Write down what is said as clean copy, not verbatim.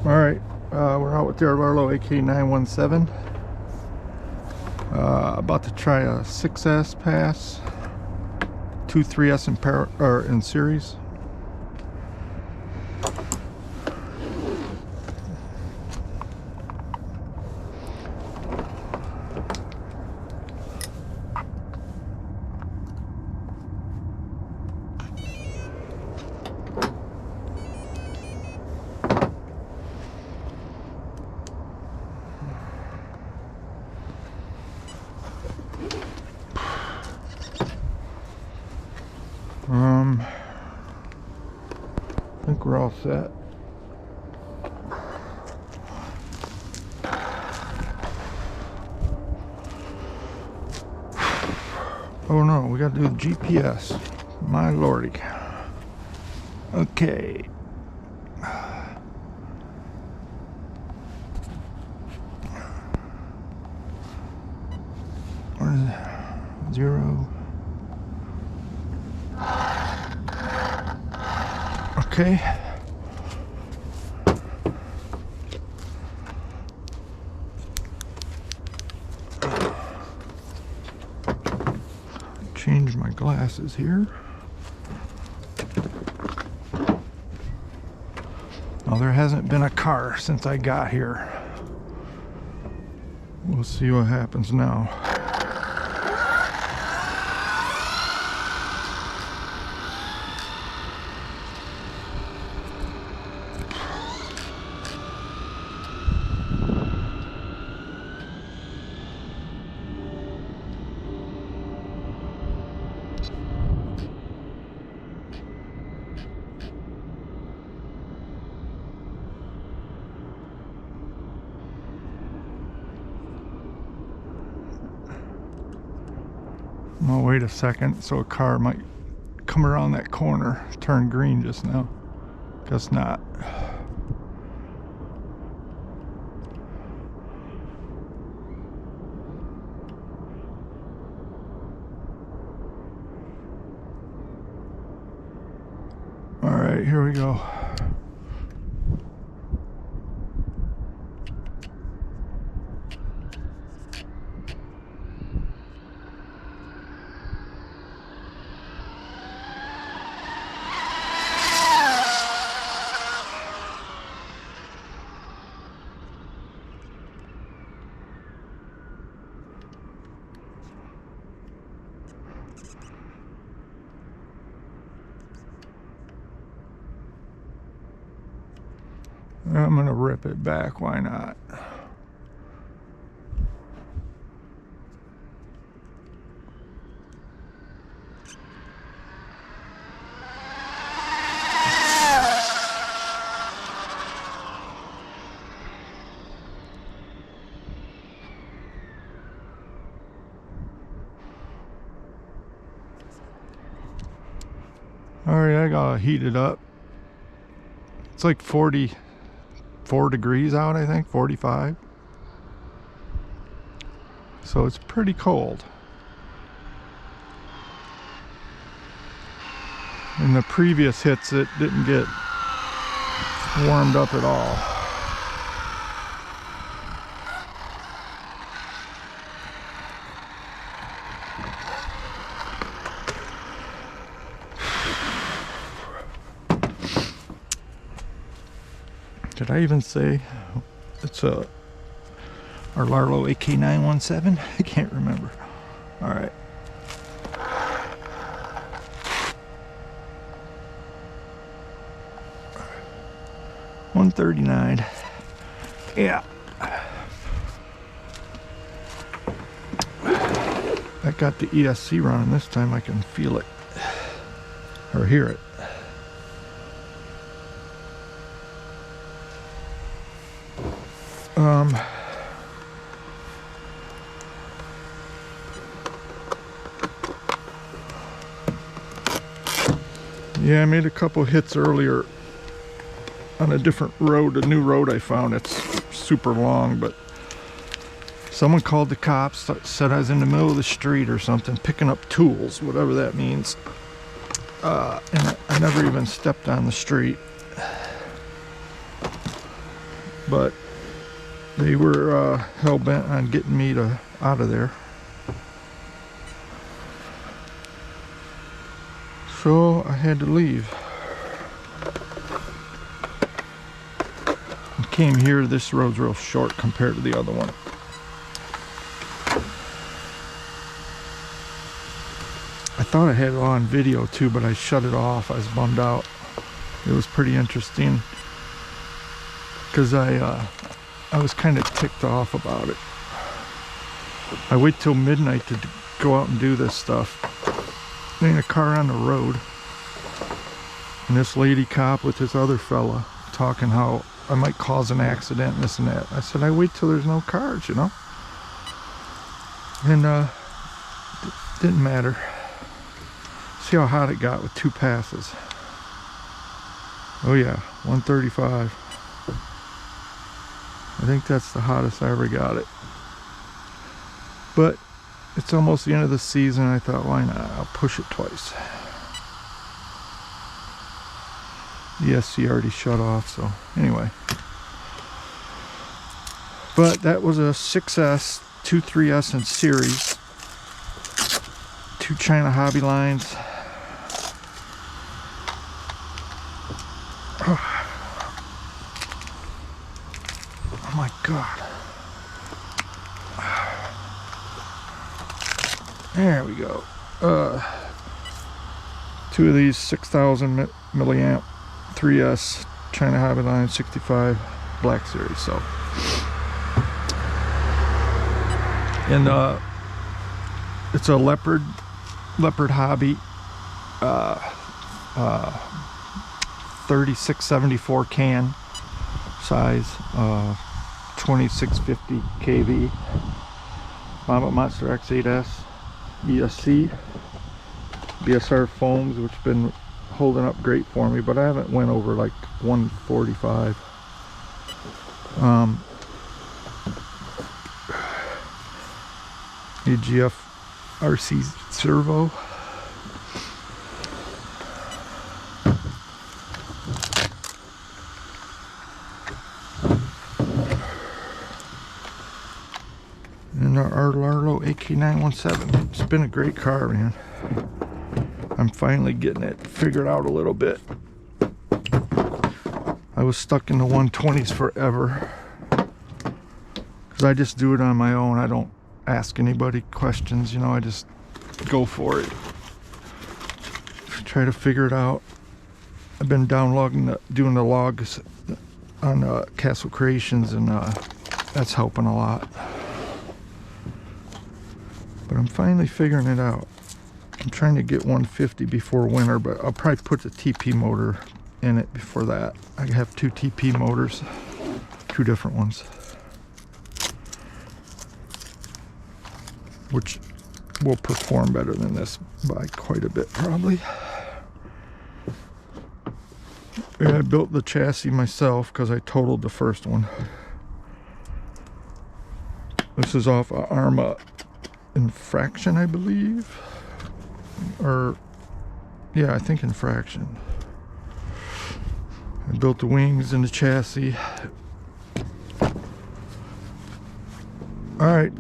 Alright, we're out with the Rlaarlo AK-917. About to try a 6S pass, 3S in series. I think we're all set. Oh no, we gotta do the GPS. My lordy. Okay. What is it? 0. Okay. Change my glasses here. Well, there hasn't been a car since I got here. We'll see what happens now. I'll wait a second, so a car might come around that corner, turn green just now. Guess not. All right, here we go. I'm gonna rip it back, why not? Alright, I gotta heat it up. It's like 44 degrees out, I think, 45. So it's pretty cold. In the previous hits, it didn't get warmed up at all. Did I even say it's a Rlaarlo AK-917? I can't remember. All right. $139. Yeah. I got the ESC running this time. I can feel it or hear it. Yeah, I made a couple hits earlier on a different road, a new road I found. It's super long, but someone called the cops, said I was in the middle of the street or something, picking up tools, whatever that means. And I never even stepped on the street. but they were hell-bent on getting me out of there. So I had to leave. I came here. This road's real short compared to the other one. I thought I had it on video too, but I shut it off. I was bummed out. It was pretty interesting because I was kind of ticked off about it. I wait till midnight to go out and do this stuff. There ain't a car on the road, and this lady cop with this other fella talking how I might cause an accident and this and that. I said, I wait till there's no cars, you know. And didn't matter. See how hot it got with 2 passes. Oh yeah, 135. I think that's the hottest I ever got it. But it's almost the end of the season. I thought, why not? I'll push it twice. The SC already shut off, so anyway. But that was a 6S, 2 3S in series. 2 China Hobby lines. Oh my God. There we go. 2 of these 6,000 milliamp 3S China Hobby line 65 Black Series. So, and it's a Leopard Hobby 3674 can size, 2650 kV. Mama Monster X8S ESC BSR foams, which have been holding up great for me, but I haven't went over like 145. AGFRC servo. And our Rlaarlo AK-917. It's been a great car, man. I'm finally getting it figured out a little bit. I was stuck in the 120s forever because I just do it on my own. I don't ask anybody questions, you know. I just go for it, try to figure it out. I've been downlogging doing the logs on Castle Creations, and that's helping a lot. But I'm finally figuring it out. I'm trying to get 150 before winter, but I'll probably put the TP motor in it before that. I have 2 TP motors, 2 different ones, which will perform better than this by quite a bit, probably. And I built the chassis myself because I totaled the first one. This is off Arma Infraction, I believe. Or, yeah, I think Infraction. I built the wings and the chassis. Alright,